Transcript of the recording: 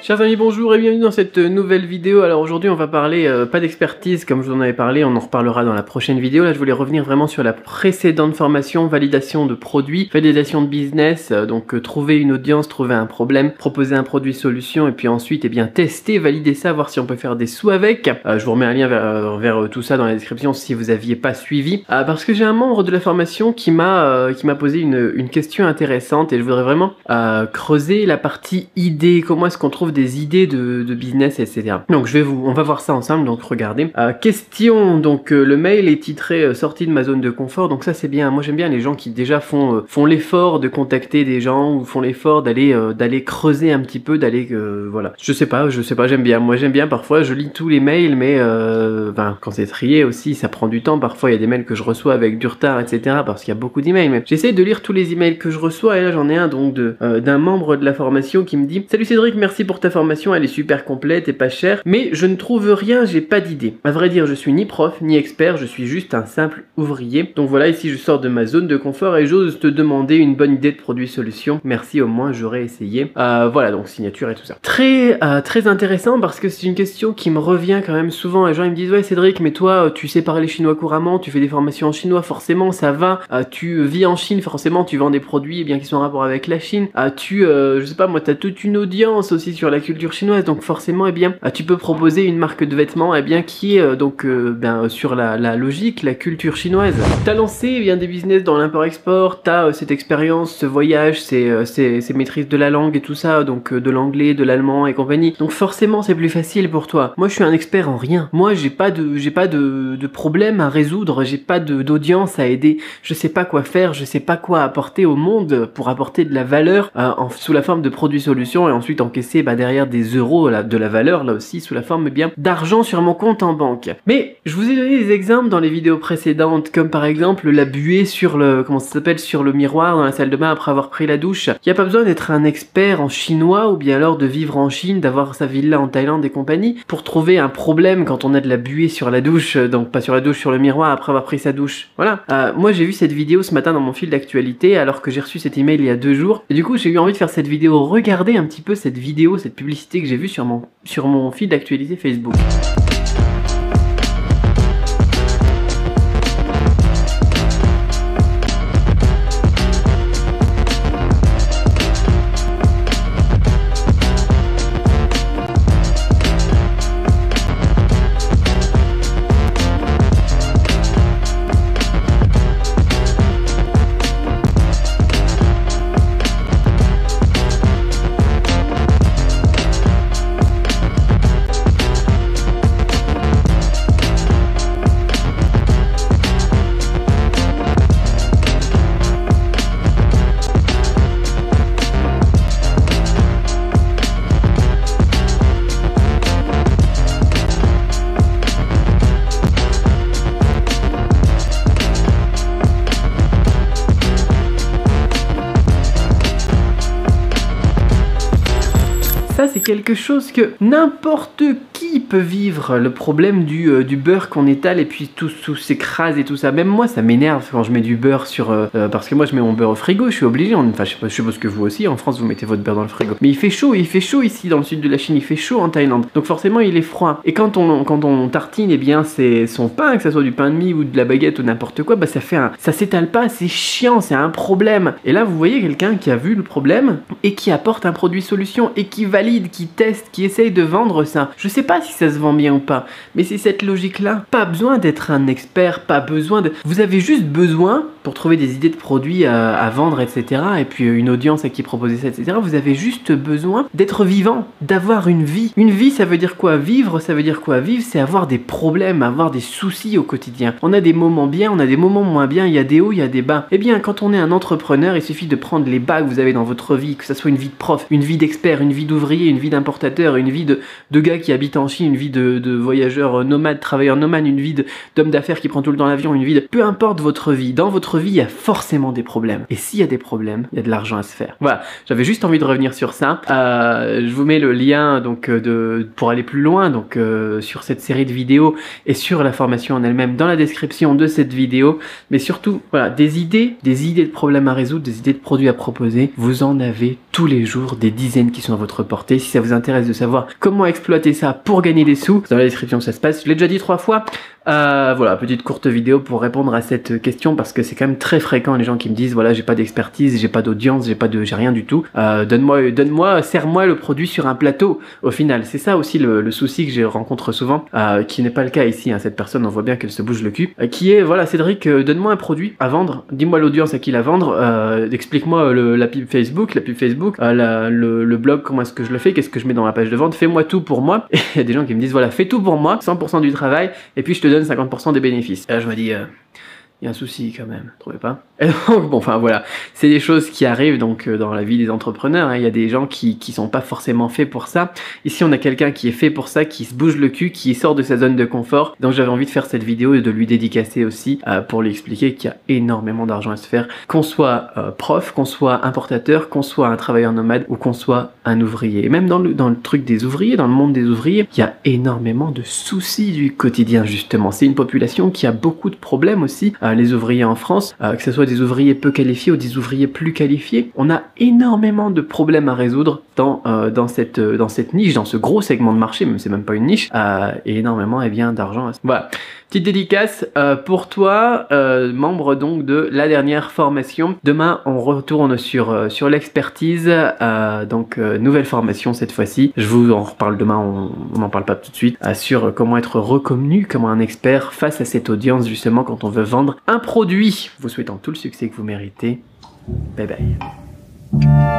Chers amis, bonjour et bienvenue dans cette nouvelle vidéo. Alors aujourd'hui on va parler, pas d'expertise comme je vous en avais parlé, on en reparlera dans la prochaine vidéo. Là je voulais revenir vraiment sur la précédente formation, validation de produits, validation de business, donc trouver une audience, trouver un problème, proposer un produit solution et puis ensuite tester, valider ça, voir si on peut faire des sous avec. Je vous remets un lien vers tout ça dans la description si vous aviez pas suivi. Parce que j'ai un membre de la formation qui m'a posé une question intéressante et je voudrais vraiment creuser la partie idée, comment est-ce qu'on trouve des idées de business, etc. Donc on va voir ça ensemble, donc regardez. Question, donc le mail est titré sortie de ma zone de confort, donc ça c'est bien. Moi j'aime bien les gens qui déjà font l'effort de contacter des gens ou font l'effort d'aller creuser un petit peu, voilà. Je sais pas, j'aime bien. Moi j'aime bien, parfois je lis tous les mails, mais quand c'est trié aussi, ça prend du temps. Parfois il y a des mails que je reçois avec du retard, etc. parce qu'il y a beaucoup d'emails, mais j'essaie de lire tous les emails que je reçois et là j'en ai un donc d'un membre de la formation qui me dit: salut Cédric, merci pour ta formation, elle est super complète et pas chère, mais je ne trouve rien, j'ai pas d'idée. À vrai dire, je suis ni prof ni expert, je suis juste un simple ouvrier. Donc voilà, ici je sors de ma zone de confort et j'ose te demander une bonne idée de produit solution. Merci, au moins j'aurais essayé. Voilà, donc signature et tout ça. Très intéressant parce que c'est une question qui me revient quand même souvent. Les gens ils me disent: ouais Cédric, mais toi tu sais parler chinois couramment, tu fais des formations en chinois, forcément ça va. Tu vis en Chine, forcément tu vends des produits qui sont en rapport avec la Chine. Je sais pas moi, t'as toute une audience aussi sur la culture chinoise, donc forcément tu peux proposer une marque de vêtements qui est sur la logique, la culture chinoise. T'as lancé des business dans l'import-export, t'as cette expérience, ce voyage, ces maîtrises de la langue et tout ça, donc de l'anglais, de l'allemand et compagnie. Donc forcément c'est plus facile pour toi. Moi je suis un expert en rien. Moi j'ai pas de problème à résoudre, j'ai pas d'audience à aider. Je sais pas quoi faire, je sais pas quoi apporter au monde pour apporter de la valeur sous la forme de produits solutions et ensuite encaisser derrière des euros de la valeur là aussi sous la forme d'argent sur mon compte en banque. Mais je vous ai donné des exemples dans les vidéos précédentes, comme par exemple la buée sur le miroir dans la salle de bain après avoir pris la douche. Il n'y a pas besoin d'être un expert en chinois ou bien alors de vivre en Chine, d'avoir sa villa en Thaïlande et compagnie pour trouver un problème quand on a de la buée sur la douche, donc pas sur la douche, sur le miroir après avoir pris sa douche. Voilà. Moi j'ai vu cette vidéo ce matin dans mon fil d'actualité alors que j'ai reçu cet email il y a 2 jours et du coup j'ai eu envie de faire cette vidéo. Regardez un petit peu cette vidéo, cette publicité que j'ai vue sur mon fil d'actualité Facebook. Ça c'est quelque chose que n'importe qui peut vivre, le problème du beurre qu'on étale et puis tout s'écrase et tout ça. Même moi ça m'énerve quand je mets du beurre parce que moi je mets mon beurre au frigo, je suis obligé, je suppose que vous aussi, en France vous mettez votre beurre dans le frigo. Mais il fait chaud ici dans le sud de la Chine, il fait chaud en Thaïlande, donc forcément il est froid. Et quand on tartine, c'est son pain, que ça soit du pain de mie ou de la baguette ou n'importe quoi, ça s'étale pas, c'est chiant, c'est un problème. Et là vous voyez quelqu'un qui a vu le problème et qui apporte un produit solution et qui valide, qui teste, qui essaye de vendre ça. Je sais pas si ça se vend bien ou pas, mais c'est cette logique-là. Pas besoin d'être un expert, pas besoin de... Vous avez juste besoin, pour trouver des idées de produits à vendre, etc., et puis une audience à qui proposer ça, etc., vous avez juste besoin d'être vivant, d'avoir une vie. Une vie, ça veut dire quoi? Vivre, ça veut dire quoi? Vivre, c'est avoir des problèmes, avoir des soucis au quotidien. On a des moments bien, on a des moments moins bien, il y a des hauts, il y a des bas. Eh bien, quand on est un entrepreneur, il suffit de prendre les bas que vous avez dans votre vie, que ça soit une vie de prof, une vie d'expert, une vie d'ouvrier, une vie d'importateur, une vie de gars qui habite habitant en Chine, une vie de voyageur nomade, travailleur nomade, une vie d'homme d'affaires qui prend tout le temps l'avion, une vie de... Peu importe votre vie, dans votre vie, il y a forcément des problèmes. Et s'il y a des problèmes, il y a de l'argent à se faire. Voilà, j'avais juste envie de revenir sur ça. Je vous mets le lien donc pour aller plus loin donc sur cette série de vidéos et sur la formation en elle-même dans la description de cette vidéo. Mais surtout, voilà, des idées de problèmes à résoudre, des idées de produits à proposer. Vous en avez tous les jours des dizaines qui sont à votre portée. Si ça vous intéresse de savoir comment exploiter ça pour gagner des sous, dans la description ça se passe. Je l'ai déjà dit 3 fois. Voilà, petite courte vidéo pour répondre à cette question parce que c'est quand même très fréquent les gens qui me disent voilà j'ai pas d'expertise, j'ai pas d'audience, j'ai rien du tout. Serre-moi le produit sur un plateau. Au final, c'est ça aussi le souci que je rencontre souvent, qui n'est pas le cas ici. Hein, cette personne, on voit bien qu'elle se bouge le cul, qui est voilà Cédric, donne-moi un produit à vendre, dis-moi l'audience à qui la vendre, explique-moi la pub Facebook, le blog, comment est-ce que je le fais, qu'est-ce que je mets dans la page de vente, fais-moi tout pour moi. Et il y a des gens qui me disent voilà fais tout pour moi, 100% du travail et puis je te donne 50% des bénéfices. Et là je me dis il y a un souci quand même, vous trouvez pas? Et donc, bon, enfin voilà, c'est des choses qui arrivent donc dans la vie des entrepreneurs, hein. Il y a des gens qui sont pas forcément faits pour ça. Ici, on a quelqu'un qui est fait pour ça, qui se bouge le cul, qui sort de sa zone de confort. Donc j'avais envie de faire cette vidéo et de lui dédicacer aussi pour lui expliquer qu'il y a énormément d'argent à se faire, qu'on soit prof, qu'on soit importateur, qu'on soit un travailleur nomade ou qu'on soit un ouvrier. Et même dans le truc des ouvriers, dans le monde des ouvriers, il y a énormément de soucis du quotidien justement. C'est une population qui a beaucoup de problèmes aussi. Les ouvriers en France, que ce soit des ouvriers peu qualifiés ou des ouvriers plus qualifiés, on a énormément de problèmes à résoudre dans cette niche, dans ce gros segment de marché, même c'est même pas une niche, et énormément d'argent. Voilà. Petite dédicace pour toi, membre donc de la dernière formation. Demain, on retourne sur l'expertise, donc nouvelle formation cette fois-ci. Je vous en reparle demain, on n'en parle pas tout de suite, sur comment être reconnu comme un expert face à cette audience justement quand on veut vendre un produit. Vous souhaitant tout le succès que vous méritez. Bye bye.